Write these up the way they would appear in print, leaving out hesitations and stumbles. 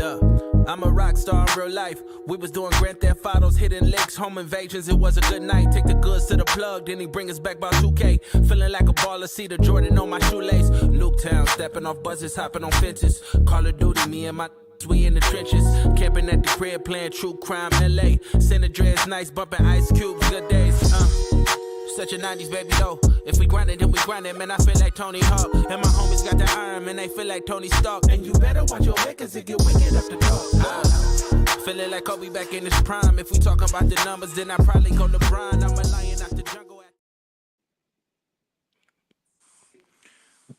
Look, I'm a rock star in real life. We was doing Grand Theft Autos, hitting licks, home invasions. It was a good night. Take the goods to the plug, then he bring us back about 2K. Feeling like a baller, see the Jordan on my shoelace. Nuketown, stepping off buses, hopping on fences. Call of Duty, me and my we in the trenches. Camping at the crib, playing true crime LA. Send a dress, nice, bumping Ice Cubes, good days. Such a 90s baby though. If we grind it, then we grind it. Man, I feel like Tony Hawk. And my homies got the iron, man, they feel like Tony Stark. And you better watch your head, cause it get wicked up the top. Feeling like Kobe back in his prime. If we talk about the numbers, then I probably go LeBron. I'm a lion out the jungle.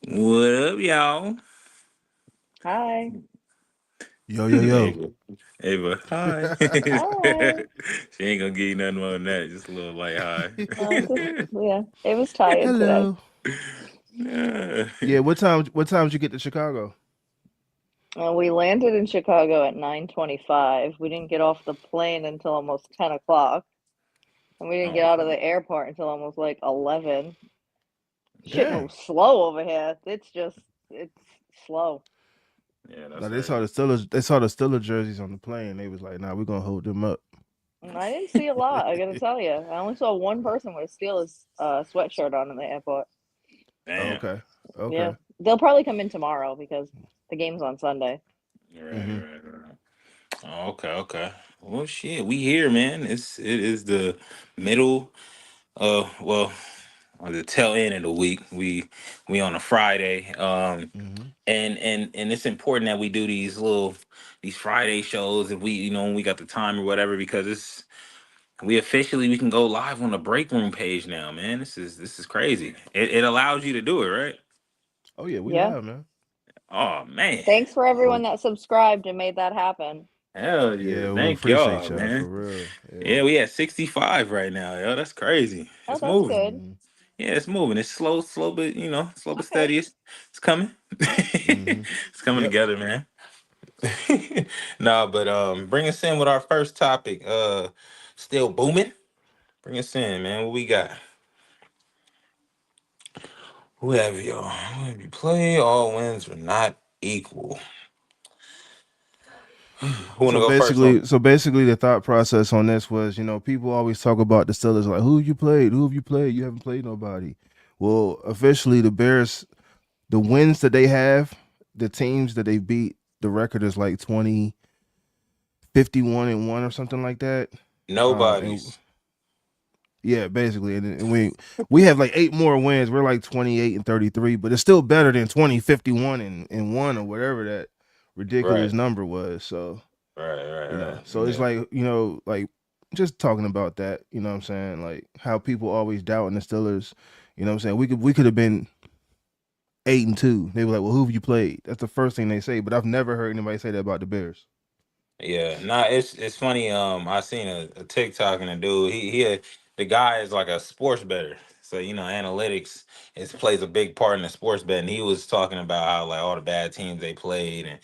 What up, y'all? Hi. Yo, yo, yo. Ava. Ava, hi. Hi. She ain't gonna give you nothing more than that. Just a little like hi. Yeah, it was tired today. Hello. Yeah, what time did you get to Chicago? We landed in Chicago at 9:25. We didn't get off the plane until almost 10 o'clock. And we didn't get out of the airport until almost like 11. Shit Dang. moves slow over here. It's slow. Yeah, No, that's they right. saw the Steelers. They saw the Steelers jerseys on the plane. They was like, "Nah, we're gonna hold them up." And I didn't see a lot, I gotta tell you. I only saw one person with a Steelers sweatshirt on in the airport. Oh, Damn. okay. Yeah. Okay. They'll probably come in tomorrow because the game's on Sunday. Right, Mm-hmm. right. Oh, okay. Well, shit, we here, man. It is the middle. Well, on the tail end of the week. We on a Friday. Mm-hmm. And it's important that we do these Friday shows if we when we got the time or whatever because we can go live on the Breakroom page now, man. This is crazy. It allows you to do it, right? Oh yeah, we Yeah. live, man. Oh man. Thanks for everyone Well, that subscribed and made that happen. Hell yeah. yeah, we Thank appreciate y'all, y'all for man. real. Yeah. Yeah, we at 65 right now, yo. That's crazy. Oh, It's that's moving. good. Mm-hmm. Yeah, it's moving. It's slow, but slow but Okay. steady. It's coming. Mm-hmm. It's coming Yep. together, man. No, but bring us in with our first topic. Still booming. Bring us in, man. What we got? Who have y'all? Who have you played? All wins are not equal. Who wanna So go first basically, on? so basically, the thought process on this was, people always talk about the Steelers like, who have you played? Who have you played? You haven't played nobody. Well, officially, the Bears, the wins that they have, the teams that they beat, the record is like 20, 51 and 1 or something like that. And Nobody's. yeah, basically, and we have like 8 more wins. We're like 28 and 33, but it's still better than 20, 51 and 1 or whatever that ridiculous Right. number was. So Right. so it's Yeah. like like just talking about that. You know what I'm saying? Like how people always doubting the Steelers. You know what I'm saying? We could have been 8-2. They were like, well, who have you played? That's the first thing they say. But I've never heard anybody say that about the Bears. Yeah, nah, it's funny. I seen a TikTok and a dude. The guy is like a sports bettor, so analytics is plays a big part in the sports betting. He was talking about how like all the bad teams they played and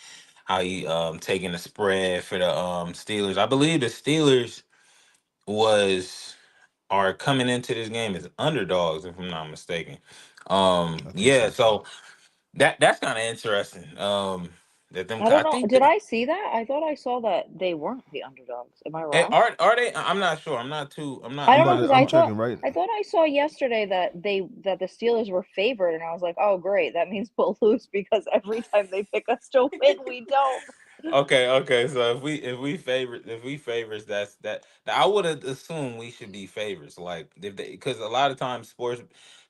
how he taking the spread for the Steelers. I believe the Steelers was are coming into this game as underdogs, if I'm not mistaken. I think Yeah, so too. so that's kind of interesting. That them, I I don't know. think. Did I see that? I thought I saw that they weren't the underdogs. Am I Eh, wrong? are they? I'm not sure. I'm not too. I'm not. I I'm I'm don't know about because to. not. I'm checking right. I thought I saw yesterday that the Steelers were favored, and I was like, oh great, that means we'll lose because every time they pick us to win, we don't. Okay. So if we favorites, I would assume we should be favorites. Like if they, because a lot of times sports,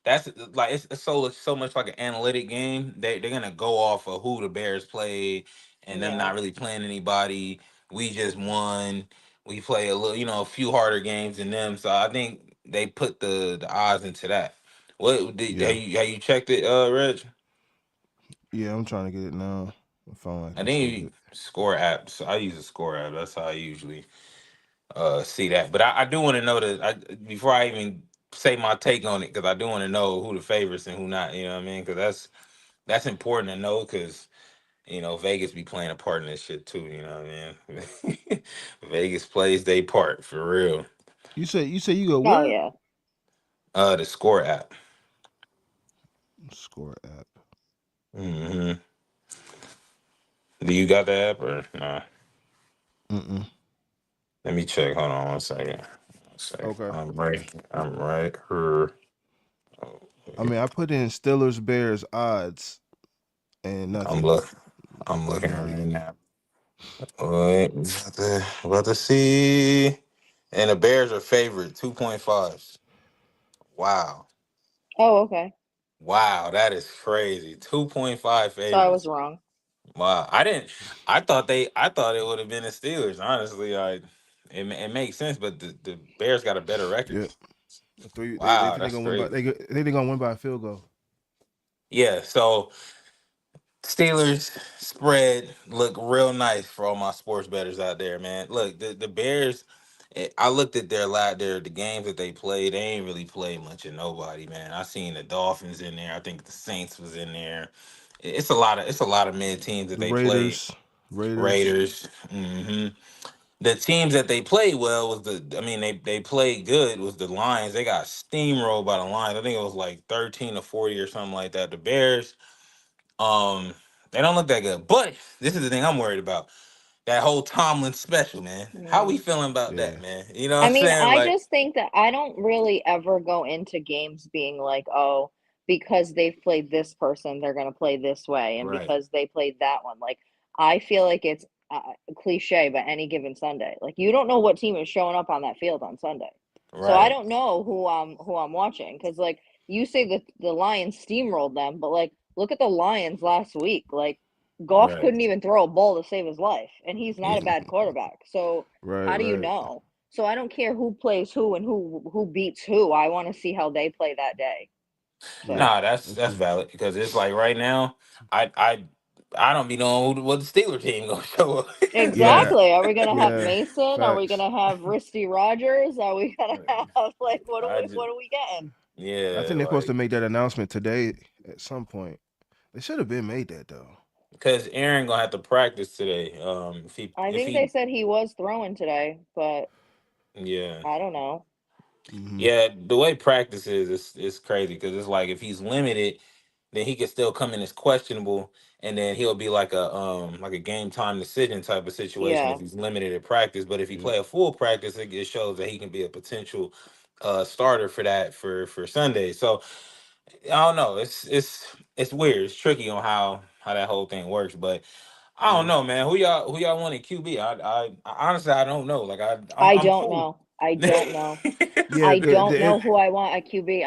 that's like it's so much like an analytic game. They're gonna go off of who the Bears played and them Yeah. not really playing anybody. We just won. We play a little, a few harder games than them. So I think they put the odds into that. What did Yeah. have you checked it, Reg? Yeah. I'm trying to get it now. My phone I acting think stupid. score apps. I use a score app. That's how I usually see that. But I do want to know before I even say my take on it, because I do want to know who the favorites and who not. You know what I mean? Because that's important to know because Vegas be playing a part in this shit too. You know what I mean? Vegas plays their part for real. You say you go Oh where? yeah. The score app. Score app. Hmm. Do you got the app or nah? Mm-mm. Let me check. Hold on one second. One second. Okay. I'm right. I'm right here. I mean, I put in Steelers Bears odds and I'm nothing. look. I'm looking Nothing. right now. Wait, about to see. And the Bears are favorite 2.5. Wow. Oh, okay. Wow, that is crazy. 2.5 So I was favorites. wrong. Wow. I thought it would have been the Steelers. Honestly, it makes sense, but the Bears got a better record. Yep. Three. They Wow, think they're that's gonna win by. crazy. They think they're gonna win by a field goal. Yeah, so Steelers spread look real nice for all my sports bettors out there, man. Look, the Bears. I looked at the games that they played. They ain't really played much of nobody, man. I seen the Dolphins in there. I think the Saints was in there. It's a lot of mid teams that The they played. Raiders. Raiders. Raiders. The teams that they played well was they played good was the Lions. They got steamrolled by the Lions. I think it was like 13-40 or something like that. The Bears. Um, they don't look that good. But this is the thing I'm worried about. That whole Tomlin special, man. How Yeah. we feeling about that, Yeah. man? You know what I I'm mean, saying? I Like, just think that I don't really ever go into games being like, oh, because they've played this person, they're going to play this way, and right, because they played that one. Like, I feel like it's cliche, but any given Sunday, like you don't know what team is showing up on that field on Sunday, so I right, don't know who I'm watching because like you say that the Lions steamrolled them, but like look at the Lions last week, like Goff right. couldn't even throw a ball to save his life, and he's not a bad quarterback, so Right. how do you Right. know? So I don't care who plays who and who beats who. I want to see how they play that day. Yeah. So Nah, That's that's true. valid because it's like right now, I I I don't be knowing what the Steeler team gonna show up. Yeah. exactly. Are we gonna have Yeah. Mason? Are we Facts. gonna have Risty Rogers? Are we gonna have like I just what are we getting? I yeah, think they're supposed to like make that announcement today at some point. They should have been made that though. because Aaron gonna have to practice today. I If think they he said he was throwing today, but yeah. I don't know. Hmm. Yeah, the way practice is crazy because it's like if he's limited, then he could still come in as questionable, and then he'll be like a game time decision type of situation if Yeah. he's limited at practice. But if he Yeah. play a full practice, it shows that he can be a potential starter for that for Sunday. So I don't know. It's weird. It's tricky on how that whole thing works, but. I don't Yeah. know, man. Who y'all want at QB? I honestly I don't know. Like I I'm don't cool. know. I don't know. Yeah. I don't know who I want at QB.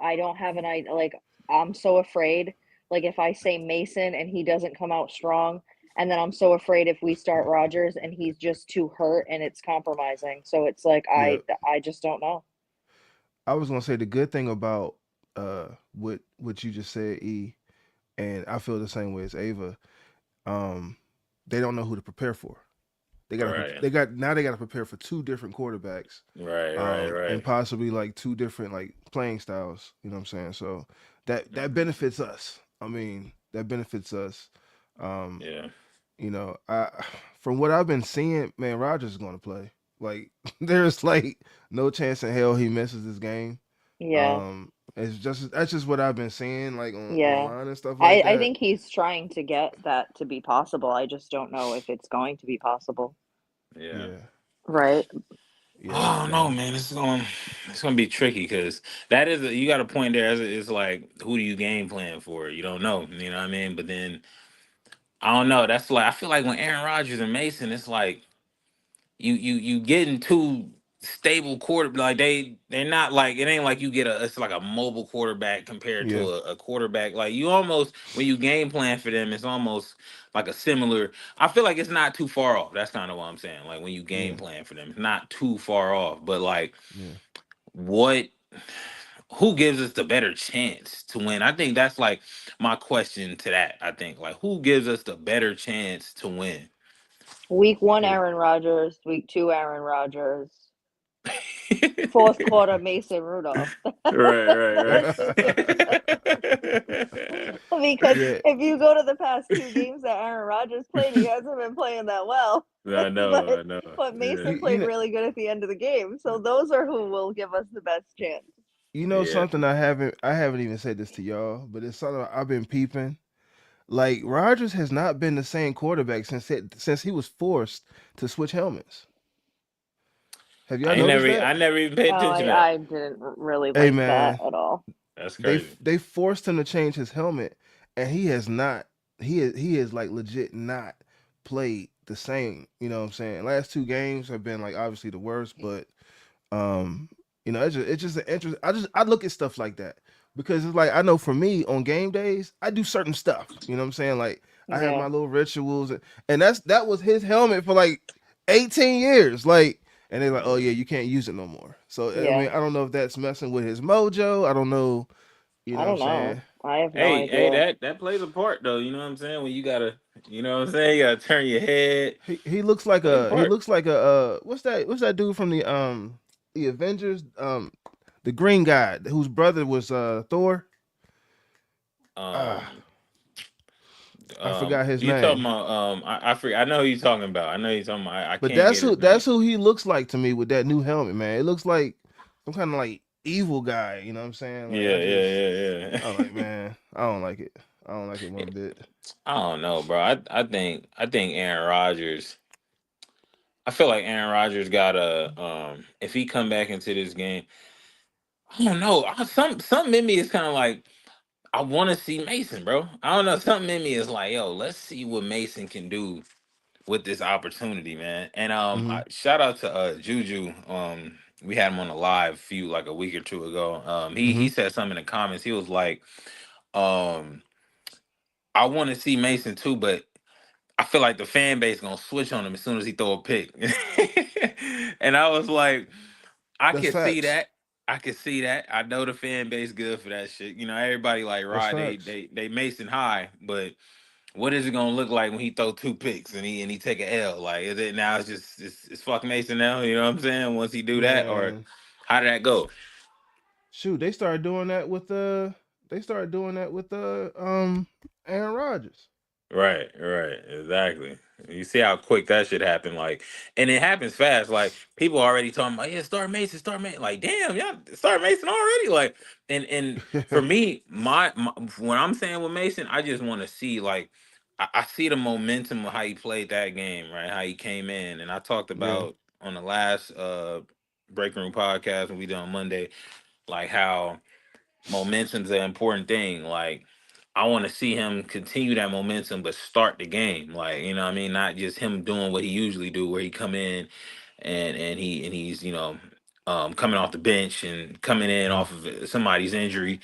I don't have an idea. Like I'm so afraid. Like if I say Mason and he doesn't come out strong, and then I'm so afraid if we start Rogers and he's just too hurt and it's compromising. So it's like Yeah. I just don't know. I was gonna say the good thing about what you just said, E, and I feel the same way as Ava. Um, they don't know who to prepare for. Right, They got to prepare for two different quarterbacks, right. and possibly like two different like playing styles. You know what I'm saying? So that benefits us. I mean, that benefits us. Um, Yeah. I from what I've been seeing, man, Rogers is going to play. Like there's like no chance in hell he misses this game. Yeah. It's just that's just what I've been seeing like on Yeah. online and stuff like I that. think he's trying to get that to be possible. I just don't know if it's going to be possible. Yeah. Yeah, Right? yeah, I don't know, no, man. It's gonna be tricky because you got a point there. It's like who do you game plan for? You don't know. You know what I mean? But then I don't know. That's like I feel like when Aaron Rodgers and Mason, it's like you getting two stable quarter like they're not like it ain't like you get it's like a mobile quarterback compared to yeah, a quarterback like you almost when you game plan for them it's almost like a similar I feel like it's not too far off. That's kind of what I'm saying. Like when you game yeah, plan for them, it's not too far off. But like yeah. what who gives us the better chance to win? I think that's like my question to that. I think like who gives us the better chance to win? Week one, It, Aaron Rodgers. Week two, Aaron Rodgers. Fourth quarter, Mason Rudolph. Right. Because yeah, if you go to the past two games that Aaron Rodgers played, he hasn't been playing that well. I know, but I know. but Yeah. Mason you played know, really good at the end of the game. So those are who will give us the best chance. you know Yeah. something I haven't even said this to y'all, but it's something I've been peeping. Like Rodgers has not been the same quarterback since he was forced to switch helmets. Have y'all noticed that? I never even paid Oh, attention to that. I didn't really Hey like that man, at all. That's they crazy. they forced him to change his helmet, and he has not. He is like legit not played the same. You know what I'm saying? Last two games have been like obviously the worst, but um, it's just an interest. I look at stuff like that because it's like I know for me on game days I do certain stuff. You know what I'm saying? Like I have Yeah, my little rituals, and that was his helmet for like 18 years. Like, and they're like, oh yeah, Yeah. you can't use it no more. So I yeah. mean, I don't know if that's messing with his mojo. I don't know. You know I what I'm don't know. saying? I have no Hey, idea. that plays a part though. You know what I'm saying? When you gotta, you know what I'm saying? You gotta turn your head. He looks like Plays a a he part. looks like a what's that dude from the Avengers the green guy whose brother was Thor. Ah, Um, I forgot his you talking name. about? I forget. I know who you talking about. I know you talking about. I But can't that's get his who name. that's who he looks like to me with that new helmet, man. It looks like some kind of like evil guy, you know what I'm saying? Like Yeah, I don't like, yeah. man. I don't like it. I don't like it one bit. I don't know, bro. I think Aaron Rodgers. I feel like Aaron Rodgers got a if he come back into this game, I don't know. Something in me is kind of like I want to see Mason, bro. I don't know. Something in me is like, yo, let's see what Mason can do with this opportunity, man. And Hmm. shout out to Juju. We had him on a live few like a week or two ago. He Hmm. said something in the comments. He was like, um, I want to see Mason too, but I feel like the fan base gonna switch on him as soon as he throw a pick. And I was like, I That's can see facts. that. I can see that. I know the fan base good for that shit. You know, everybody like That's Rod, facts. they Mason high, but what is it gonna look like when he throw two picks and he take a L? Like is it now? It's just it's fuck Mason now. You know what I'm saying? Once he do that, or Man, how did that go? shoot, they started doing that with Aaron Rodgers. Right, exactly. You see how quick that shit happened, like, and it happens fast. Like people already talking about, yeah, start Mason. Like, damn, y'all start Mason already. Like, and for me, my when I'm saying with Mason, I just want to see like, I see the momentum of how he played that game, right? How he came in, and I talked Yeah. about on the last Breakroom podcast when we did on Monday, like how momentum's an important thing. Like I want to see him continue that momentum, but start the game. Like you know, what I mean, not just him doing what he usually do, where he come in and he's coming off the bench and coming in Mhm. off of somebody's injury.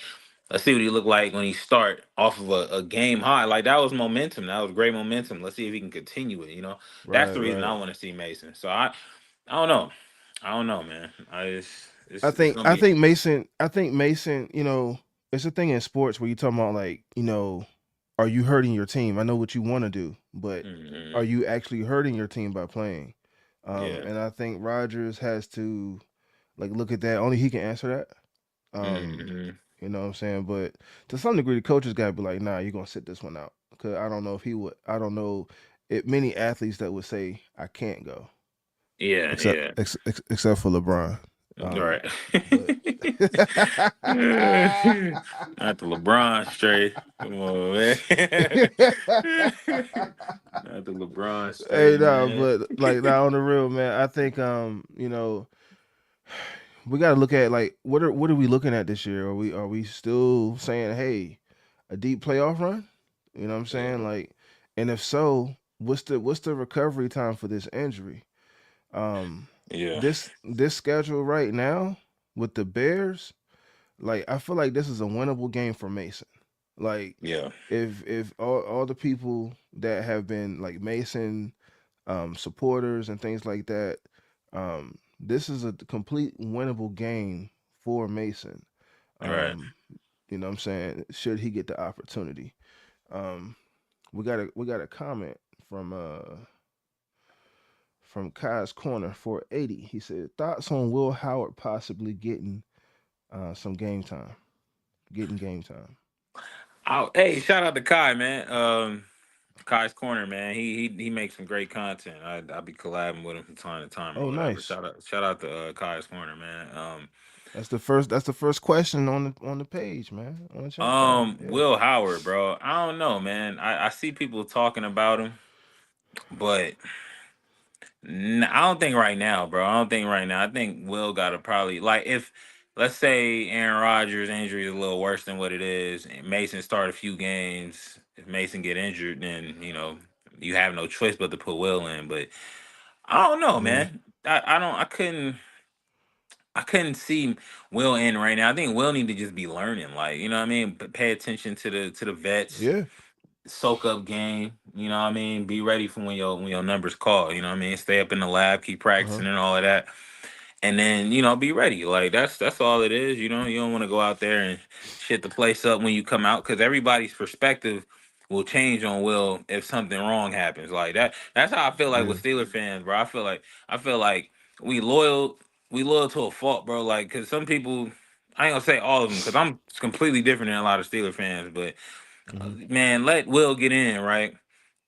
Let's see what he look like when he start off of a game high. Like that was momentum. That was great momentum. Let's see if he can continue it. You know, that's Right, the reason I right. want to see Mason. So I don't know. I don't know, man. I just I it's think gonna I be think Mason I think Mason, it's a thing in sports where you talking about like, are you hurting your team? I know what you want to do, but are mhm, you actually hurting your team by playing? yeah. And I think Rodgers has to like look at that. Only he can answer that. Hmm. You know what I'm saying? But to some degree, the coaches got to be like, nah, you're gonna sit this one out. Cause I don't know if he would. I don't know it many athletes that would say I can't go, Yeah, except yeah. except for LeBron. Um, Right. but Not the LeBron straight. Come on, man. Not the LeBron hey, straight, no, man. but like now on the real man, I think we got to look at like what are we looking at this year? Are we still saying hey a deep playoff run? You know what I'm saying? Yeah, Like, and if so, what's the recovery time for this injury? Um, yeah, this schedule right now with the Bears, like I feel like this is a winnable game for Mason. Like, yeah. if all the people that have been like Mason supporters and things like that, this is a complete winnable game for Mason. Right. Um, you know what I'm saying? Should he get the opportunity? Um, we got a comment from Kai's Corner 480. He said thoughts on Will Howard possibly getting some game time, getting game time. Oh, hey, shout out to Kai, man. Kai's Corner, man. He makes some great content. I'll be collabing with him from time to time or Oh, whatever. nice. Shout out to Kai's Corner, man. That's the first question on the page, man. On the chat page. Yeah. Will Howard, bro. I don't know, man. I see people talking about him, but I don't think right now, bro. I don't think right now. I think Will got to probably like if let's say Aaron Rodgers' injury is a little worse than what it is, and Mason start a few games. If Mason get injured, then you have no choice but to put Will in. But I don't know, Yeah. man. I don't. I couldn't see Will in right now. I think Will need to just be learning, like you know what I mean. Pay attention to the vets, Yeah. soak up game. You know what I mean. Be ready for when your numbers call. You know what I mean. Stay up in the lab, keep Uh-huh. practicing and all of that, and then be ready. Like that's all it is. You don't want to go out there and shit the place up when you come out because everybody's perspective will change on Will if something wrong happens. Like that. That's how I feel like Yeah. with Steeler fans, bro. I feel like we loyal we loyal to a fault, bro. Like because some people. I ain't gonna say all of them because I'm completely different than a lot of Steeler fans, but Mm-hmm. man, let Will get in, right?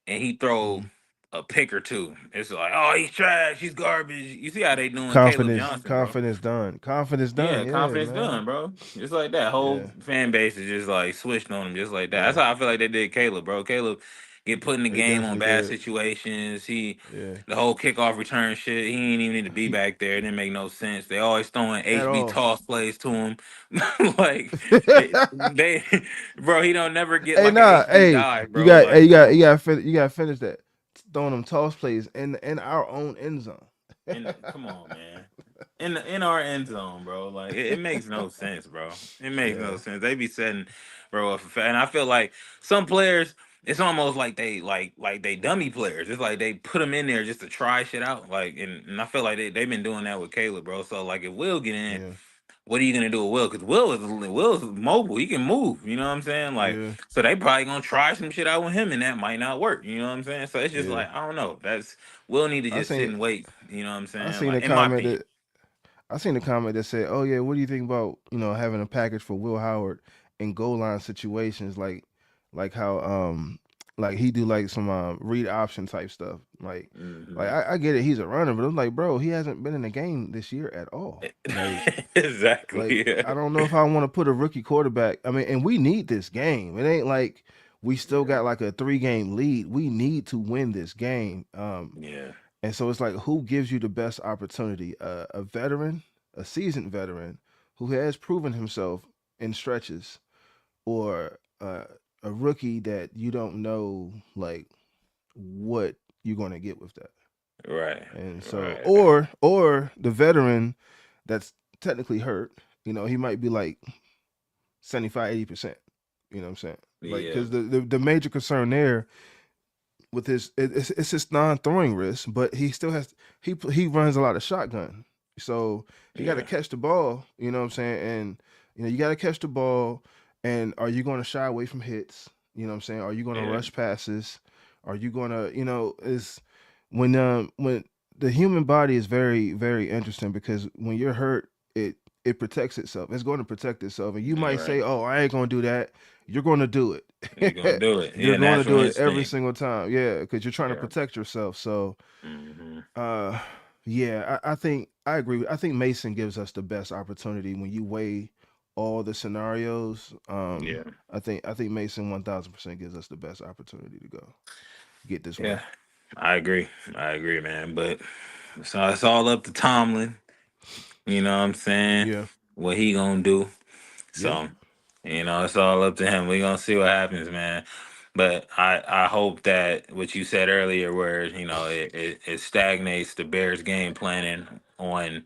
And he throw Mm-hmm. a pick or two. It's like, oh, he's trash, he's garbage. You see how they doing Caleb Confidence, Johnson, bro? confidence done. Confidence done. Yeah, Yeah, confidence man. done, bro. Just like that. Whole Yeah. fan base is just like switched on him, just like that. That's Yeah. how I feel like they did Caleb, bro. Caleb get put in the They game on definitely bad did. situations. Yeah. The whole kickoff return shit. He ain't even need to be He back there. It didn't make no sense. They always throwing at HB all. toss plays to him, like they, bro. He don't never get Hey, like an nah. HB Hey, dive, bro. Like you got to finish that. Throwing them toss plays in our own end zone. come on, man. In our end zone, bro. Like it makes no sense, bro. It makes no Yeah. sense. They be setting, bro, up for and I feel like some players, it's almost like they like they dummy players. It's like they put them in there just to try shit out. Like and I feel like they've been doing that with Caleb, bro. So like if Will get in, Yeah. what are you gonna do with Will? Because Will's mobile. He can move. You know what I'm saying? Like Yeah. so they probably gonna try some shit out with him, and that might not work. You know what I'm saying? So it's just Yeah. like I don't know. That's Will need to I just sit seen and wait. You know what I'm I saying? seen a Like in my comment opinion. that I seen a comment that said, "Oh yeah, what do you think about having a package for Will Howard in goal line situations like how like he do like some read option type stuff like Hmm. I get it, he's a runner, but I'm like, bro, he hasn't been in the game this year at all. Like Exactly. Yeah. I don't know if I want to put a rookie quarterback. I mean, and we need this game. It ain't like we still Yeah. got like a 3 game lead. We need to win this game. Yeah. And so it's like, who gives you the best opportunity? A veteran, a seasoned veteran who has proven himself in stretches, or a rookie that you don't know like what you're going to get with that. Right. And so, Right. or the veteran that's technically hurt. He might be like 75, 80%. You know what I'm saying? Like, Yeah. because the major concern there with it's his non-throwing risk, but he still has he runs a lot of shotgun, so he got to Yeah. catch the ball. You know what I'm saying? And you got to catch the ball. And are you going to shy away from hits? You know what I'm saying? Are you going to Yeah. rush passes? Are you going to is when the human body is very very interesting, because when you're hurt, it protects itself. It's going to protect itself, and you might Right. say, "Oh, I ain't going to do that." You're going to do You're gonna it. do it. You're Yeah. going to Natural do it every instinct. single time. Yeah, because you're trying to Yeah. protect yourself. So, Hmm. uh, yeah, I think I agree. I think Mason gives us the best opportunity when you weigh all the scenarios. Yeah. I think Mason 1,000% gives us the best opportunity to go get this Yeah. win. I agree. I agree, man. But so it's all up to Tomlin. You know what I'm saying? Yeah. What he gonna do? Yep. So it's all up to him. We gonna see what happens, man. But I hope that what you said earlier, where it stagnates the Bears game planning on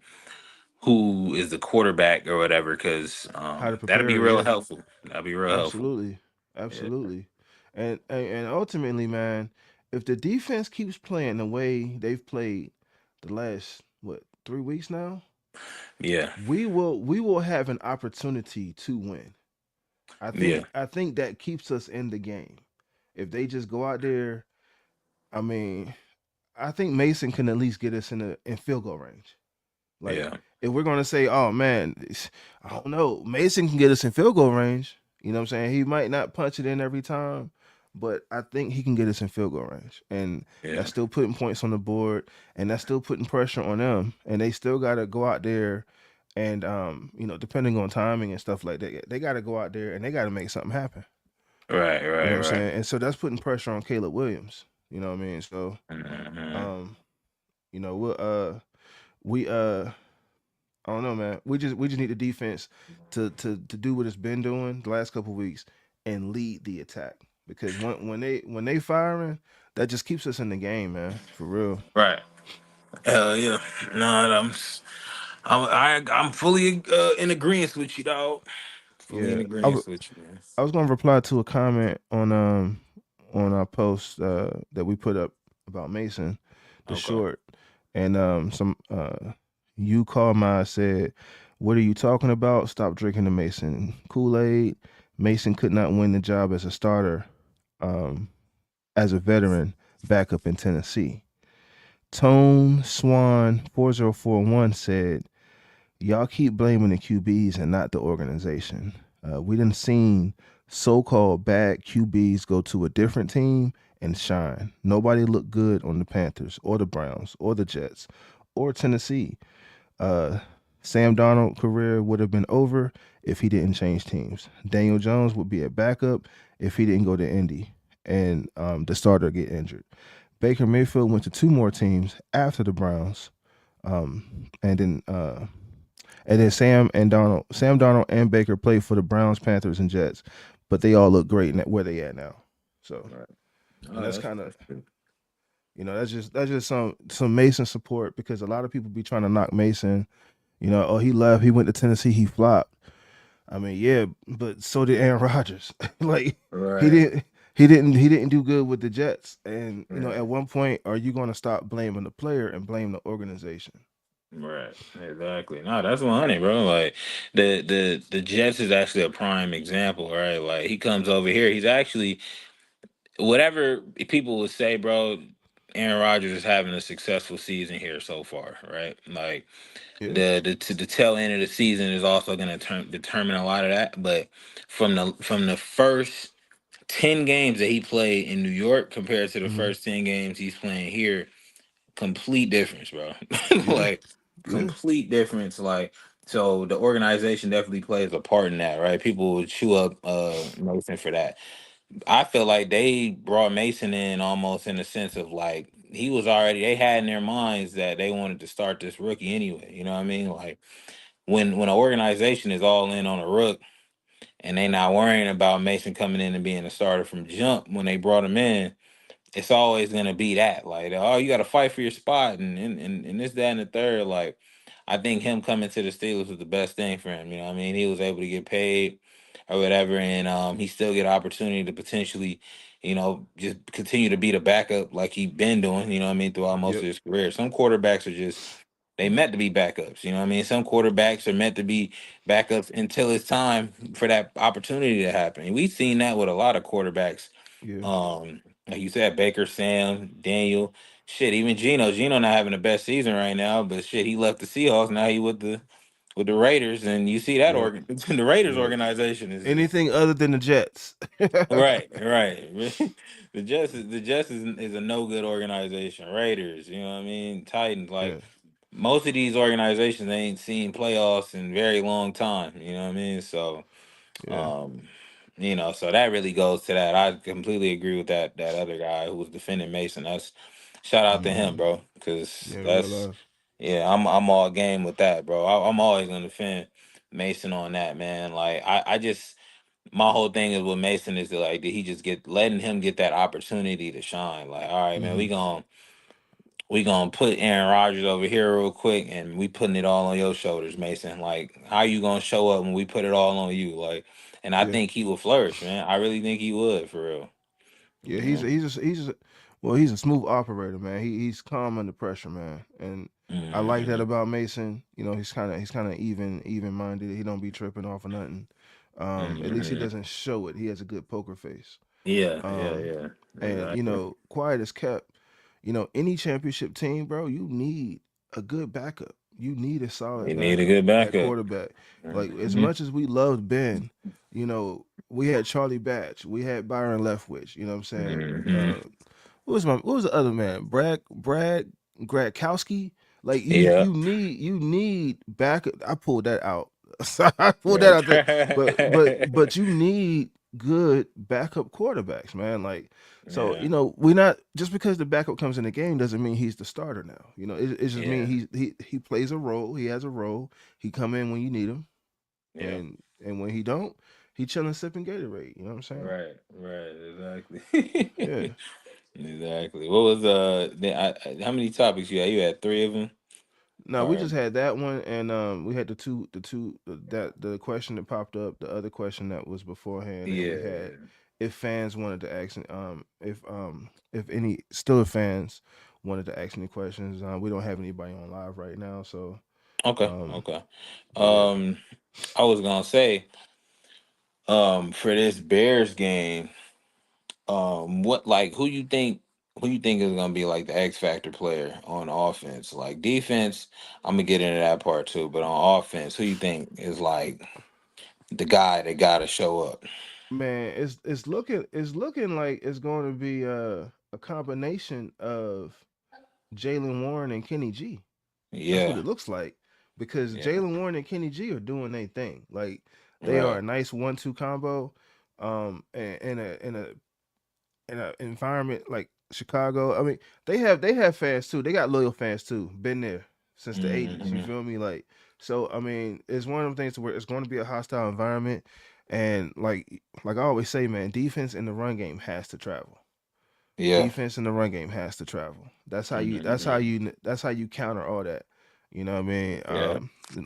who is the quarterback or whatever, because How to that'd be prepare? real Yeah. helpful. That'd be real helpful. Absolutely. Yeah, Absolutely. And ultimately, man, if the defense keeps playing the way they've played the last 3 weeks now, yeah, we will have an opportunity to win. I yeah, think I think that keeps us in the game. If they just go out there, I mean, I think Mason can at least get us in field goal range. Like, yeah, if we're gonna say, oh man, I don't know, Mason can get us in field goal range. You know what I'm saying? He might not punch it in every time, but I think he can get us in field goal range, and yeah, that's still putting points on the board, and that's still putting pressure on them, and they still got to go out there And depending on timing and stuff like that, they got to go out there and they got to make something happen. Right, You know right, what I'm right. saying? And so that's putting pressure on Caleb Williams. You know what I mean? So, Hmm. um, we I don't know, man. We just need the defense to do what it's been doing the last couple of weeks and lead the attack because when they firing, that just keeps us in the game, man. For real. Right. Hell yeah. No, I'm fully in agreement with you, dog. Fully in Yeah, agreement with you, man. I was gonna reply to a comment on our post that we put up about Mason, the Okay. short, and some you call my said, "What are you talking about? Stop drinking the Mason Kool-Aid. Mason could not win the job as a starter, um, as a veteran backup in Tennessee." Tone Swan 4041 said, y'all keep blaming the QBs and not the organization. We done seen so-called bad QBs go to a different team and shine. Nobody looked good on the Panthers or the Browns or the Jets or Tennessee. Uh, Sam Darnold's career would have been over if he didn't change teams. Daniel Jones would be a backup if he didn't go to Indy and the starter get injured. Baker Mayfield went to two more teams after the Browns, and then Sam Darnold and Baker played for the Browns, Panthers, and Jets, but they all look great where they at now. So, Right. and Oh, that's that's kind of, that's true. that's just some Mason support because a lot of people be trying to knock Mason. Oh, he left, he went to Tennessee, he flopped. I mean, yeah, but so did Aaron Rodgers. Like he Right. didn't he didn't do good with the Jets. And Right. at one point, are you going to stop blaming the player and blame the organization? Right. Exactly. No, that's 100, bro. Like the Jets is actually a prime example, right? Like he comes over here, he's actually whatever people would say, bro. Aaron Rodgers is having a successful season here so far, right? Like Yeah. the tail end of the season is also going to determine a lot of that. But from the first 10 games that he played in New York compared to the Hmm. first 10 games he's playing here, complete difference, bro. Yeah. Like Yeah. complete difference. Like so, the organization definitely plays a part in that, right? People would chew up Mason for that. I feel like they brought Mason in almost in the sense of like he was already they had in their minds that they wanted to start this rookie anyway. You know what I mean? Like when an organization is all in on a rook and they not worrying about Mason coming in and being a starter from jump when they brought him in, it's always gonna be that like oh you got to fight for your spot and this that and the third like I think him coming to the Steelers was the best thing for him. You know what I mean? He was able to get paid or whatever, and he still get opportunity to potentially just continue to be the backup like he been doing. You know what I mean throughout most of Yep. his career. Some quarterbacks are just they meant to be backups. You know what I mean? Some quarterbacks are meant to be backups until it's time for that opportunity to happen. And we've seen that with a lot of quarterbacks Yeah. like you said, Baker, Sam, Daniel, shit, even Gino. Gino not having the best season right now, but shit, he left the Seahawks. Now he with the Raiders, and you see that Yep. the Raiders Yeah. organization is just Anything other than the Jets. right, right. The Jets is a no good organization. Raiders, you know what I mean? Titans, like Yeah. most of these organizations ain't seen playoffs in very long time. You know what I mean? So Yeah. um, so that really goes to that. I completely agree with that other guy who was defending Mason. That's shout out to him, Hmm. bro. Cause Yeah. Real that's life. yeah, I'm all game with that, bro. I'm always gonna defend Mason on that, man. Like I just my whole thing is with Mason is that, like did he just get letting him get that opportunity to shine? Like, all right, man, Hmm. we gonna put Aaron Rodgers over here real quick, and we putting it all on your shoulders, Mason. Like, how you gonna show up when we put it all on you? Like, and I Yeah. think he would flourish, man. I really think he would, for real. Yeah. You He's know? a, he's a, he's a, well, he's a smooth operator, man. He's calm under pressure, man. And I like that Hmm. about Mason. He's kind of even minded. He don't be tripping off of nothing. At least he Hmm. doesn't show it. He has a good poker face. Yeah, yeah, Um, yeah. and Exactly. quiet as kept. Any championship team, bro, you need a good backup. You need a solid You need a backup good at backup. quarterback. Like as Hmm. much as we loved Ben, we had Charlie Batch, we had Byron Leftwich. You know what I'm saying? Hmm. What was the other man? Brad Gradkowski. Like Yeah. you need back. I pulled that out. So I pulled that out there. Right. But you need good backup quarterbacks, man. Like so, Yeah. we're not just because the backup comes in the game doesn't mean he's the starter now. It just means Yeah. he plays a role. He has a role. He come in when you need him, Yeah. and when he don't, he chilling sipping Gatorade. You know what I'm saying? Right. Right. Exactly. Yeah. Exactly. What was how many topics you had? You had three of them. No, we Or just had that one, and we had that the question that popped up, the other question that was beforehand, and we had yeah. if fans wanted to ask, if any Steeler fans wanted to ask any questions. We don't have anybody on live right now, so Okay. um, Okay. but yeah, Um, I was gonna say, for this Bears game, what like who you think is gonna be like the X factor player on offense? Like defense, I'm gonna get into that part too, but on offense, who you think is like the guy that gotta show up? man, it's looking like it's going to be a combination of Jalen Warren and Kenny G. That's what Yeah. it looks like because Yeah. Jalen Warren and Kenny G are doing their thing. Like they are Right. a nice 1-2 combo. In a environment like Chicago. I mean, they have fans too. They got loyal fans too. Been there since the '80s. You Hmm. feel me? Like so. I mean, it's one of them things where it's going to be a hostile environment, and like I always say, man, defense in the run game has to travel. Yeah. Defense in the run game has to travel. That's how you. That's how Hmm. you. That's how you counter all that. You know what I mean? Yeah.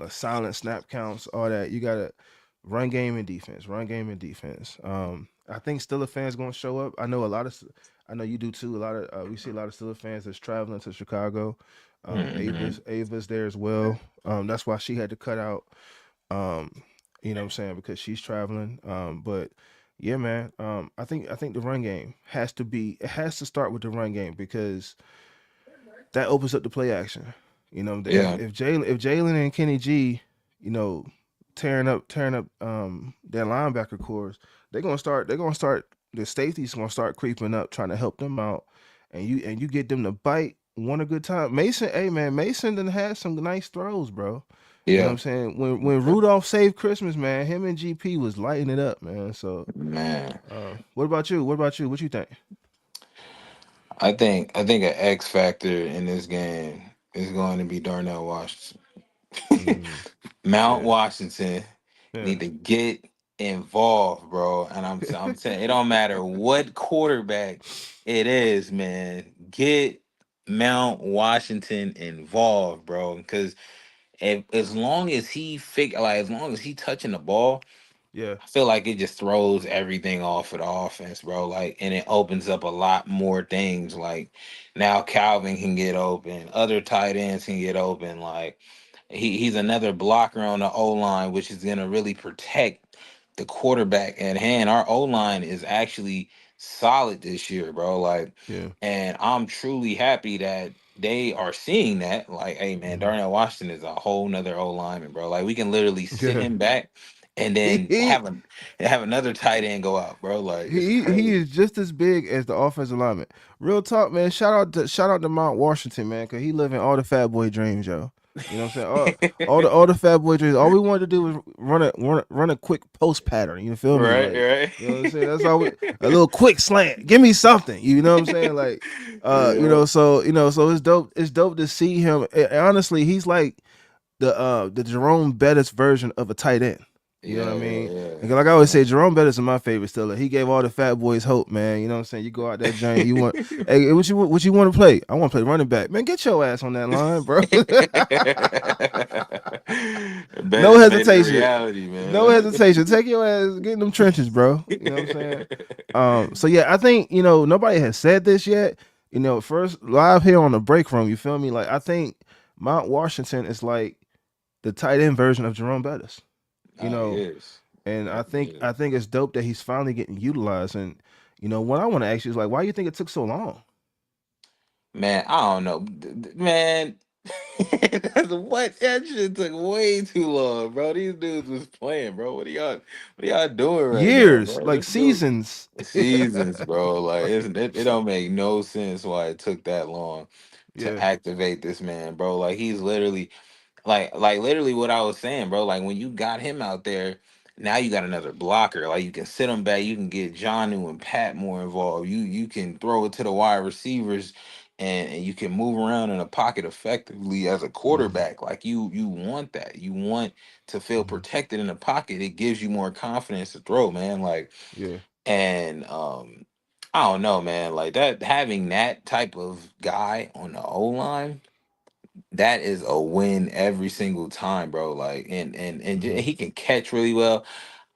Silent snap counts, all that. You gotta run game and defense. Run game and defense. I think Steeler fans gonna show up. I know you do too. A lot of we see a lot of Steeler fans that's traveling to Chicago. Hmm. Ava's there as well. That's why she had to cut out. You know what I'm saying, because she's traveling. But yeah, man. I think the run game has to be. It has to start with the run game because that opens up the play action. Yeah. If Jalen and Kenny G, you know, tearing up their linebacker cores, they're gonna start the safety's gonna start creeping up, trying to help them out, and you get them to bite one a good time. Mason, hey man, Mason done had some nice throws, bro. You know what Yeah. I'm saying? When Rudolph saved Christmas, man, him and GP was lighting it up, man. So, Man. what about you? What about you? What you think? I think an X factor in this game is going to be Darnell Washington. Mm, Mount yeah, Washington yeah, need to get involved, bro. And I'm saying it don't matter what quarterback it is, man. Get Mount Washington involved, bro. Because as long as as long as he touching the ball, yeah, I feel like it just throws everything off of the offense, bro. Like, and it opens up a lot more things. Like now Calvin can get open, other tight ends can get open. Like he's another blocker on the O line, which is gonna really protect the quarterback at hand. Our O line is actually solid this year, bro. Like, yeah. and I'm truly happy that they are seeing that. Like, hey man, Hmm. Darnell Washington is a whole nother O lineman, bro. Like we can literally sit Yeah. him back and He then he have another tight end go out, bro. Like it's he crazy. is just as big as the offensive lineman. Real talk, man. Shout out to Mount Washington, man, because he living all the fat boy dreams, yo. You know what I'm saying? All the fat boy dreams. All we wanted to do was run a quick post pattern. You feel me? Right, Like, right. you know what I'm saying? That's all. A little quick slant. Give me something. You know what I'm saying? Like, Yeah. so it's dope. It's dope to see him. Honestly, he's like the Jerome Bettis version of a tight end. You know what I Yeah, mean? yeah, And like I always say, Jerome Bettis is my favorite still. He gave all the fat boys hope, man. You know what I'm saying? You go out that giant, you want, yeah. hey, what you want to play? I want to play running back. Man, get your ass on that line, bro. No Bettis made it a hesitation. reality, No man. hesitation. Take your ass, get in them trenches, bro. You know what I'm saying? So yeah, I think, nobody has said this yet. First live here on the break room, you feel me? Like I think Mount Washington is like the tight end version of Jerome Bettis. You Oh, he know, is. and I He think is. I think it's dope that he's finally getting utilized. And what I want to ask you is like, why do you think it took so long? Man, I don't know. Man, what? That shit took way too long, bro. These dudes was playing, bro. What are y'all doing right now, Years, bro? like This dude seasons. seasons, bro. Like it don't make no sense why it took that long. to Yeah. activate this man, bro. Like he's literally literally what I was saying, bro. Like when you got him out there, now you got another blocker. Like you can sit him back, you can get Johnu and Pat more involved. You can throw it to the wide receivers and you can move around in a pocket effectively as a Hmm. quarterback. Like you want that. You want to feel Hmm. protected in the pocket. It gives you more confidence to throw, man. Like Yeah. and I don't know, man. Like that having that type of guy on the O line, that is a win every single time, bro. Like Hmm. he can catch really well.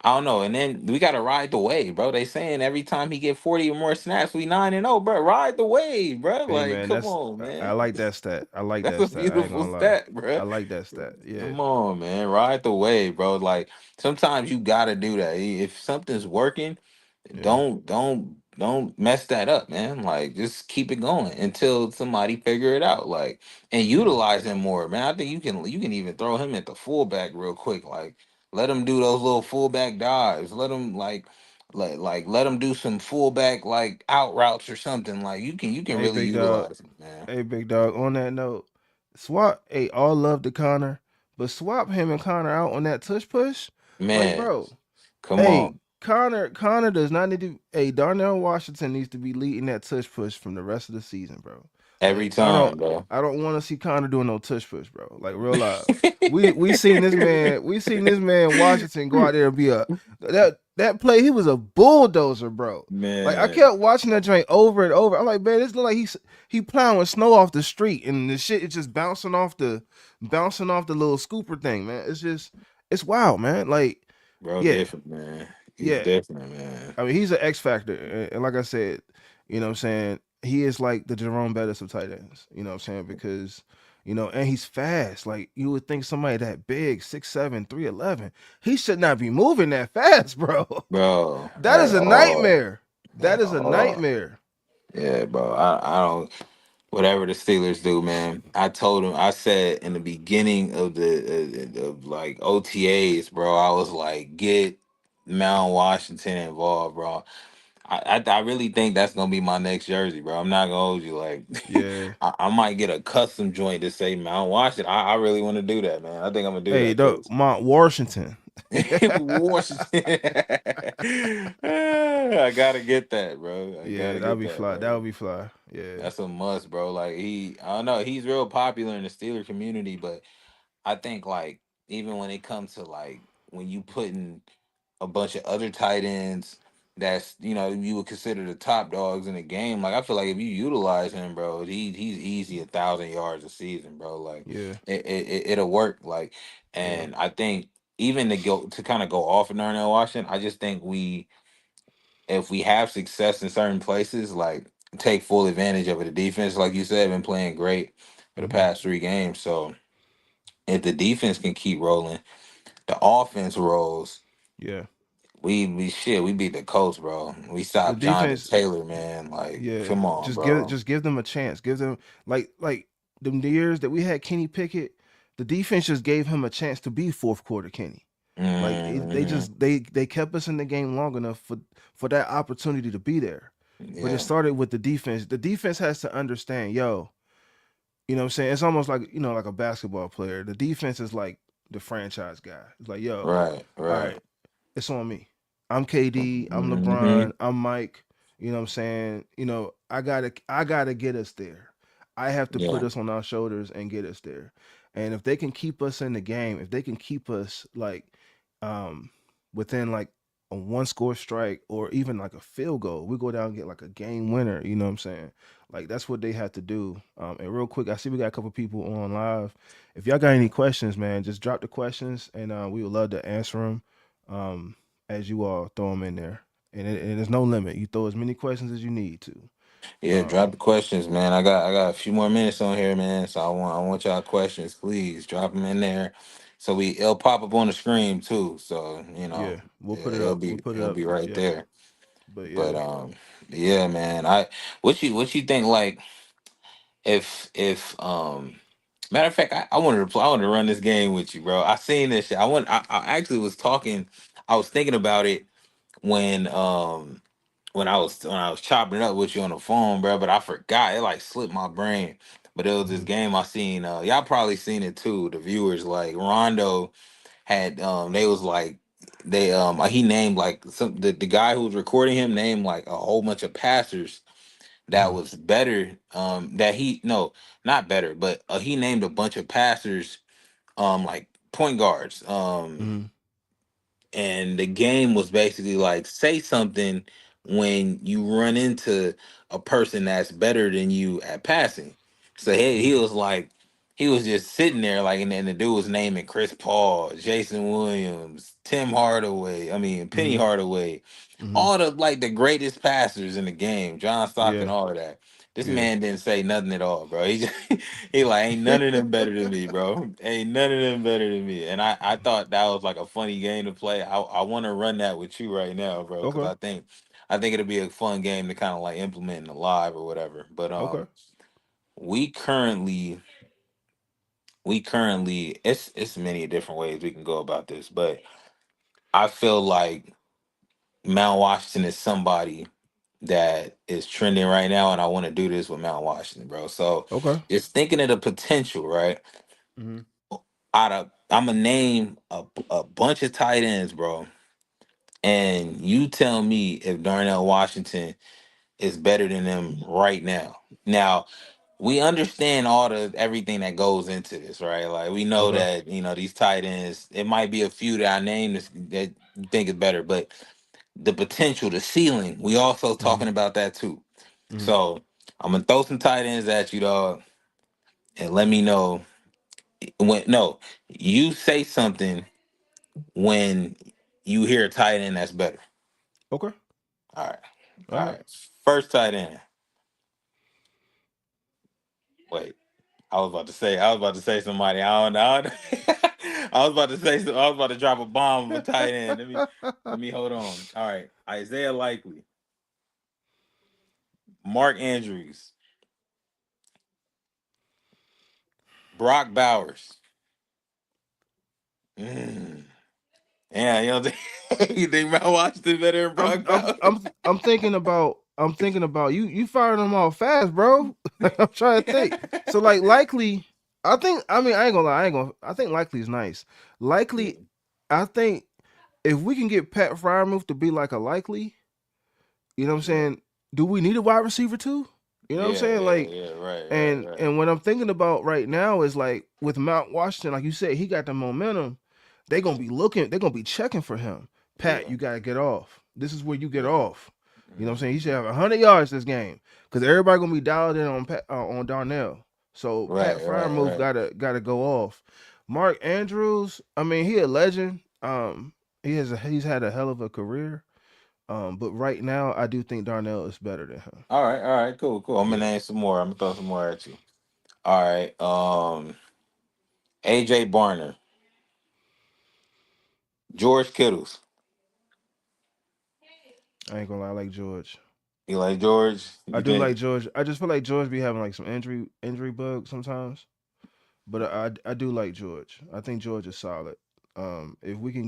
I don't know. And then we gotta ride the wave, bro. They saying every time he get 40 or more snaps, we 9-0, bro. Ride the wave, bro. Hey Like, man, come that's on, I man. like that stat. I like That's that a stat. I ain't beautiful gonna lie. stat, bro. I like that stat. Yeah. Come on, man. Ride the wave, bro. Like sometimes you gotta do that. If something's working, Yeah. don't mess that up, man. Like just keep it going until somebody figure it out. Like and Yeah. utilize him more, man. I think you can even throw him at the fullback real quick. Like let him do those little fullback dives. Let him let him do some fullback like out routes or something. Like you can Hey really big dog. utilize him, man. Hey big dog. On that note, swap. Hey, all love to Connor, but swap him and Connor out on that tush push. Like, Man, bro. come Hey, on. Connor does not need to. Hey, Darnell Washington needs to be leading that tush push from the rest of the season, bro. Every Like, I don't, time, bro. I don't want to see Connor doing no tush push, bro. Like, real live. We seen this man Washington go out there and be a that play. He was a bulldozer, bro. Like, I Man, kept watching that joint over and over. I'm like, man, this look like he plowing snow off the street, and the shit is just bouncing off the little scooper thing, man. It's wild, man. Like, bro, yeah, different, man. He's yeah. different, man. I mean, he's an X factor, and like I said, you know what I'm saying, he is like the Jerome Bettis of tight ends. You know what I'm saying, because and he's fast. Like you would think somebody that big, 6'7", 311, he should not be moving that fast, bro. Bro, That is at a all. nightmare. That At is a all. nightmare. Yeah, bro. I don't whatever the Steelers do, man. I told him I said in the beginning of the of like OTAs, bro, I was like, get Mount Washington involved, bro. I really think that's gonna be my next jersey, bro. I'm not gonna hold you. Like, Yeah. I might get a custom joint to say Mount Washington. I really want to do that, man. I think I'm gonna do Hey, that dog, because Mount Washington. Washington. I gotta get that, bro. I Yeah, gotta that'll get be that, fly. That bro. would be fly. Yeah. That's a must, bro. Like I don't know, he's real popular in the Steeler community, but I think like even when it comes to like when you putting a bunch of other tight ends that's you would consider the top dogs in the game. Like I feel like if you utilize him, bro, he's easy 1,000 yards a season, bro. Like Yeah. it'll work. Like, Yeah. and I think even to kind of go off of Darnell Washington, I just think if we have success in certain places, like take full advantage of it. The defense, like you said, been playing great for the Hmm. past 3 games. So if the defense can keep rolling, the offense rolls. Yeah. We beat the Colts, bro. We The stopped Jonathan defense. Taylor, man. Like, Yeah, come on, bro. just give them a chance. Give them like the years that we had Kenny Pickett, the defense just gave him a chance to be fourth quarter Kenny. Like they Hmm. just they kept us in the game long enough for that opportunity to be there. But it Yeah, started with the defense. The defense has to understand, yo, what I'm saying? It's almost like, like a basketball player. The defense is like the franchise guy. It's like, yo, right, all right. right, it's on me. I'm KD, I'm Hmm. LeBron, I'm Mike. You know what I'm saying? I gotta get us there. I have to put Yeah, us on our shoulders and get us there. And if they can keep us in the game, if they can keep us like um within like a one score strike or even like a field goal, we go down and get like a game winner, you know what I'm saying? Like that's what they have to do. And real quick, I see we got a couple people on live. If y'all got any questions, man, just drop the questions and we would love to answer them. Um, as you all throw them in there. And there's no limit. You throw as many questions as you need to. yeah. Um, Drop the questions, man. I got a few more minutes on here, man. So I want y'all questions, please drop them in there. So it'll pop up on the screen too. So yeah, we'll yeah, put it it'll up. We'll be put it it'll up. be right Yeah, there. but But yeah, yeah, man. What you think like if matter of fact, I wanted to run this game with you, bro. I seen this shit. I actually was talking. I was thinking about it when when I was chopping it up with you on the phone, bro. But I forgot. It like slipped my brain. But it was this Mm-hmm. game I seen. Y'all probably seen it too. The viewers like Rondo had they was like they he named like the guy who was recording him named like a whole bunch of passers that was better that he no not better but he named a bunch of passers like point guards Mm-hmm. and the game was basically like say something when you run into a person that's better than you at passing. So he was like he was just sitting there like and the dude was naming Chris Paul, Jason Williams, Tim Hardaway, I mean Penny Mm-hmm. Hardaway, Mm-hmm. all the like the greatest passers in the game, John Stockton, Yeah. all of that. This Yeah. man didn't say nothing at all, bro. He just he like ain't none of them better than me, bro. Ain't none of them better than me. And I thought that was like a funny game to play. I want to run that with you right now, bro, because Okay. I think it'll be a fun game to kind of like implement in the live or whatever. But Okay. we currently it's many different ways we can go about this, but I feel like Mount Washington is somebody that is trending right now, and I want to do this with Mount Washington, bro. So Okay. just thinking of the potential, right? Mm-hmm. I'm gonna name a bunch of tight ends, bro, and you tell me if Darnell Washington is better than them right now. Now we understand all the everything that goes into this, right? Like we know Okay. that these tight ends. It might be a few that I named that you think is better, but the potential, the ceiling, we also Mm-hmm. talking about that too. Mm-hmm. So I'm gonna throw some tight ends at you, dog, and let me know when. No, you say something when you hear a tight end that's better. Okay. All right, All all right. right. First tight end. Wait, I was about to say somebody. I don't know. I was about to say. I was about to drop a bomb of a tight end. Let me hold on. All right, Isaiah Likely, Mark Andrews, Brock Bowers. Mm. Yeah, you don't think you think Mount Washington better than I'm Brock I'm Bowers? I'm I'm thinking about you firing them all fast, bro. Like I'm trying to think. So like likely I mean I ain't gonna lie, I think likely is nice. Yeah, Likely I think if we can get Pat Fryermuth to be like a likely, you know what I'm yeah, saying? Do we need a wide receiver too? You know what I'm yeah, saying? yeah, Like yeah. Right, right, and right. and what I'm thinking about right now is like with Mount Washington, like you said, he got the momentum. They're gonna be checking for him. Pat, Yeah, you gotta get off. This is where you get yeah. off. You know what I'm saying? He should Mhm. have 100 yards this game because everybody gonna be dialed in on on Darnell. So Pat Right, right, Fryermuth right. gotta go off. Mark Andrews, I mean, he a legend. He's had a hell of a career. But right now, I do think Darnell is better than him. All right, cool, cool. I'm gonna Yeah. name some more. I'm gonna throw some more at you. All right, AJ Barner, George Kittles. I ain't gonna lie, I like George. You like George? I You do think? like George. I just feel like George be having like some injury bug sometimes. But I do like George. I think George is solid. If we can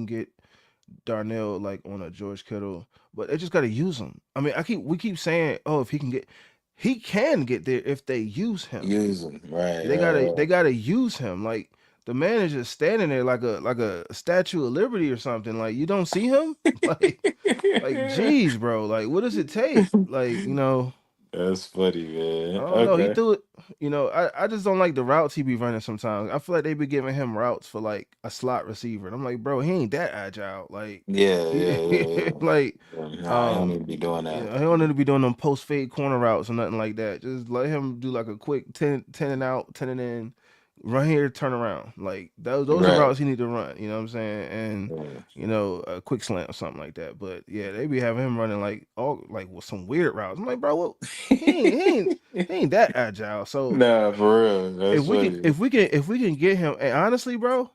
get Darnell like on a George Kittle, but they just gotta use him. I mean, we keep saying, oh, if he can get there if they use him. Use them. Right, They right, gotta use him. Like the man is just standing there like a Statue of Liberty or something. Like you don't see him. Like right. geez, bro. Like what does it take? Like That's funny, I man. don't know. He Okay. threw it. I just don't like the routes he be running sometimes. I feel like they be giving him routes for like a slot receiver, and I'm like, bro, he ain't that agile. Like, Yeah, yeah, yeah, yeah. like, Nah, I don't need to be doing you that. know, he don't need to be doing them post fade corner routes or nothing like that. Just let him do like a quick 10 and out, 10 and in, run here, turn around. Like those are Right. routes he need to run. You know what I'm saying? And Yeah. a quick slant or something like that. But yeah, they be having him running like all like with some weird routes. I'm like, bro, what? He ain't that agile. So Nah, for real. That's funny. if we can get him, and honestly, bro,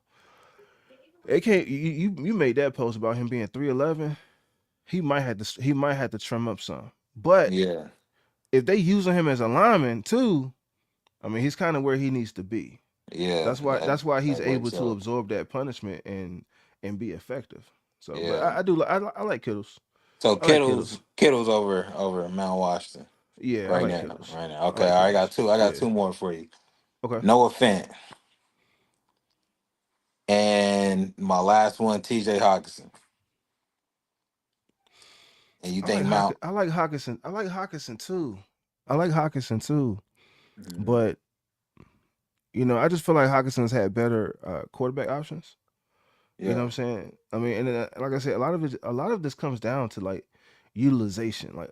it can't. You made that post about him being 311. He might have to trim up some. But Yeah, if they using him as a lineman too, I mean, he's kind of where he needs to be. yeah. That That's why he's that able works to out. absorb that punishment and be effective. So, but Yeah. I do I like Kittles. So I like Kittles. Kittles over Mount Washington. Yeah, I right like now. killers. Right now. I Okay, like all right, I got killers. two. I got Yeah. two more for you. Okay. Noah Fant. And my last one, TJ Hawkinson. And you think Mount? I like Hawkinson. I like Hawkinson too. I like Hawkinson too. Mhm. But I just feel like Hawkinson's had better quarterback options. You know what Yeah. I'm saying? I mean, and like I said, a lot of this comes down to like utilization. Like,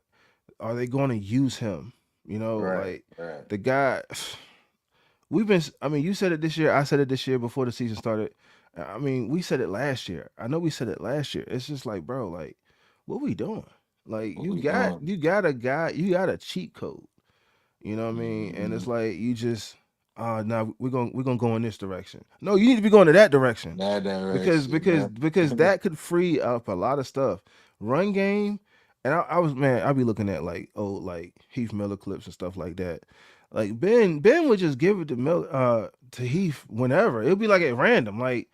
are they going to use him? Right. Like Right. the guy. We've been. I mean, you said it this year. I said it this year before the season started. I mean, we said it last year. I know we said it last year. It's just like, bro, like, what we doing? Like, What we doing? you got a guy, you got a cheat code. You know what I mean? And Hmm. it's like you just, now we're gonna go in this direction. No, you need to be going to that direction That because direction, because man. because that could free up a lot of stuff. Run game, and I was man, I'd be looking at like old like Heath Miller clips and stuff like that. Like Ben would just give it to Heath whenever. It'd be like at random. Like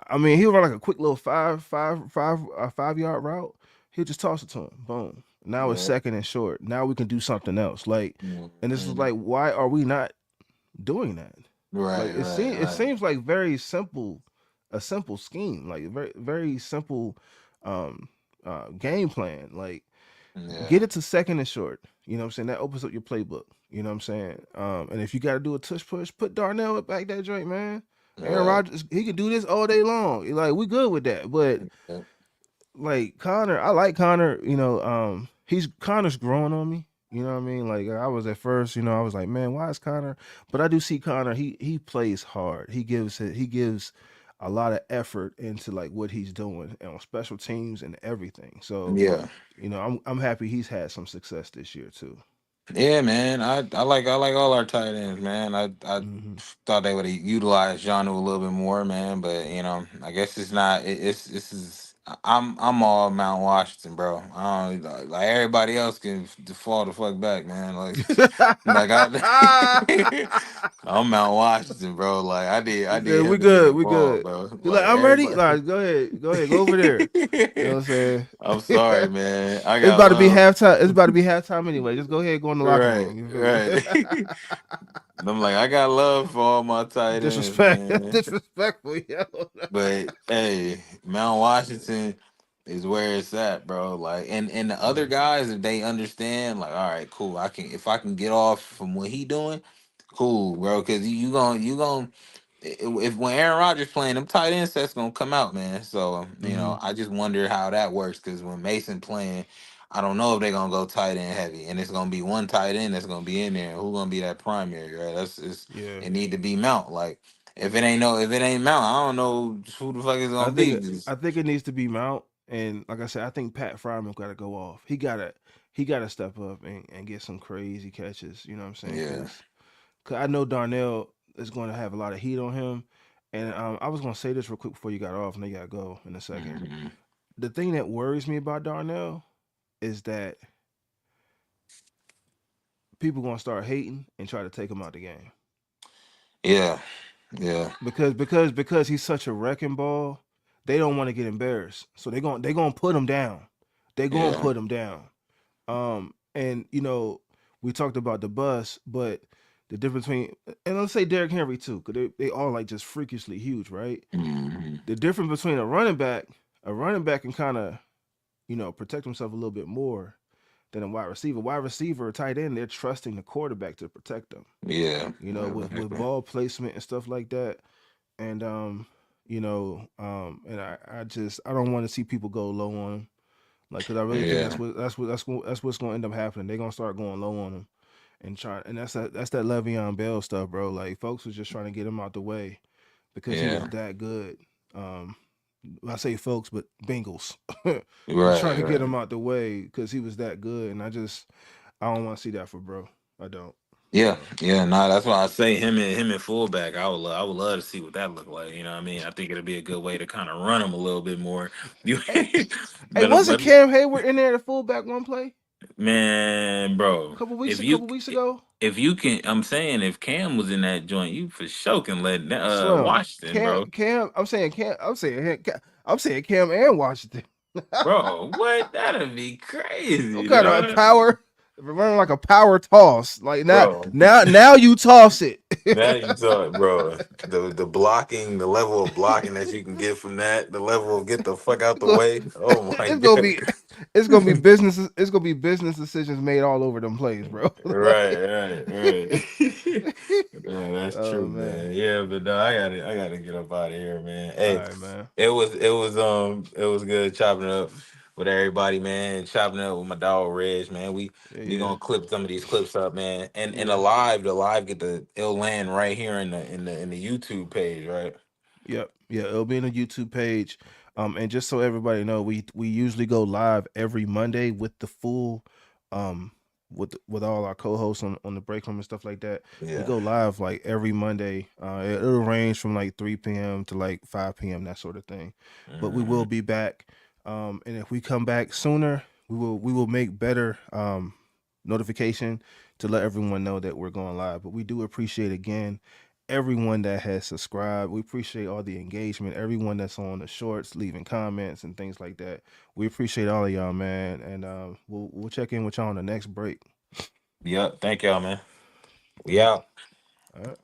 I mean, he'll run like a quick little 5 yard route. He'll just toss it to him. Boom. Now it's Yeah. second and short. Now we can do something else. Like, and this is Mhm. like, why are we not doing that? Like Right. Right. it Right. seems like very simple, a simple scheme, like very simple game plan. Like Yeah. get it to second and short. You know what I'm saying? That opens up your playbook. You know what I'm saying? And if you got to do a tush push, put Darnell back that joint, man. Aaron Right. Rodgers, he could do this all day long. Like we good with that, but Yeah. like Connor, I like Connor. He's Connor's growing on me. You know what I mean? Like I was at first, I was like, man, why is Connor? But I do see Connor. He plays hard. He gives a lot of effort into like what he's doing on special teams and everything. So, Yeah. I'm happy he's had some success this year too. Yeah, man. I like all our tight ends, man. I Hmm. thought they would have utilized Johnu a little bit more, man. But I guess it's not. It's this is. I'm all Mount Washington, bro. I don't like everybody else can fall the fuck back, man. Like I, I'm Mount Washington, bro. Like He I said, need "We him to get the good, we ball, good." bro. He's like, Like "I'm ready." everybody. Like, go ahead, go over there. You know what I'm saying? I'm sorry, man. I It's got about to be love. halftime. It's about to be halftime anyway. Just go ahead, go in the locker Right, room. You feel right. me? And I'm like, I got love for all my tight ends, Disrespect, man. disrespectful, yo. But hey, Mount Washington is where it's at, bro. Like, and the other Yeah. guys, if they understand, like, all right, cool. If I can get off from what he doing, cool, bro. Because you gonna if when Aaron Rodgers playing, them tight end sets gonna come out, man. So Hmm. I just wonder how that works because when Mason playing, I don't know if they're gonna go tight end heavy, and it's gonna be one tight end that's gonna be in there. Who gonna be that primary, right? Yeah. It need to be Mount. Like if it ain't Mount, I don't know who the fuck is I gonna think be. Just, I think it needs to be Mount, and like I said, I think Pat Fryman got to go off. He gotta step up and get some crazy catches. You know what I'm saying? yeah. Cause I know Darnell is going to have a lot of heat on him. And I was gonna say this real quick before you got off, and then you gotta go in a second. Mhm. The thing that worries me about Darnell is that people gonna start hating and try to take him out the game Yeah. Yeah. because he's such a wrecking ball. They don't want to get embarrassed, so they gonna put him down. They gonna Yeah. put him down. And we talked about the bus, but the difference between and let's say Derrick Henry too, because they all like just freakishly huge, right? Hmm. The difference between a running back can kind of protect himself a little bit more than a wide receiver. Wide receiver, or tight end, they're trusting the quarterback to protect them. Yeah. With ball placement and stuff like that. And and I don't want to see people go low on him. Like, cause I really think Yeah. that's what's gonna end up happening. They're gonna start going low on him and and that's that Le'Veon Bell stuff, bro. Like, folks was just trying to get him out the way because he was Yeah. that good. Um, I say folks, but Bengals was trying Right. to get Right. him out the way because he was that good, and I don't want to see that for bro. I don't. Yeah, So yeah, nah, that's why I say him and fullback. I would love to see what that look like. You know what I mean? I think it'll be a good way to kind of run him a little bit more. You, hey, hey, wasn't but Cam Hayward in there at fullback one play man, bro, a couple weeks ago? if you can, I'm saying if Cam was in that joint, you for sure can let Slim. Washington, bro. I'm saying Cam and Washington. Bro, what? That'd be What crazy, kind of dog. power? running like a power toss. Like now, bro. now you toss it. Now you talk, bro. The blocking, the level of blocking that you can get from that, the level of get the fuck out the way. Oh my It's gonna god. be, it's gonna be business. It's gonna be business decisions made all over them plays, bro. Right, right, right. Yeah, that's Oh true, man. man. Yeah, but no, I gotta get up out of here, man. All Hey, right, man. it was good chopping it up with everybody, man. Chopping it up with my dog Reg, man. Yeah, We yeah, gonna clip some of these clips up, man. And yeah. the live get it'll land right here in the YouTube page, right? Yep. Yeah, it'll be in the YouTube page. And just so everybody know, we usually go live every Monday with the full with all our co-hosts on the break room and stuff like that. We Yeah. go live like every Monday. It'll range from like 3 p.m. to like 5 p.m., that sort of thing. But we will Mhm. be back. And if we come back sooner, we will make better notification to let everyone know that we're going live. But we do appreciate again everyone that has subscribed. We appreciate all the engagement, everyone that's on the shorts, leaving comments and things like that. We appreciate all of y'all, man. And we'll check in with y'all on the next break. Yep. Thank y'all, man. We All right. out. All right.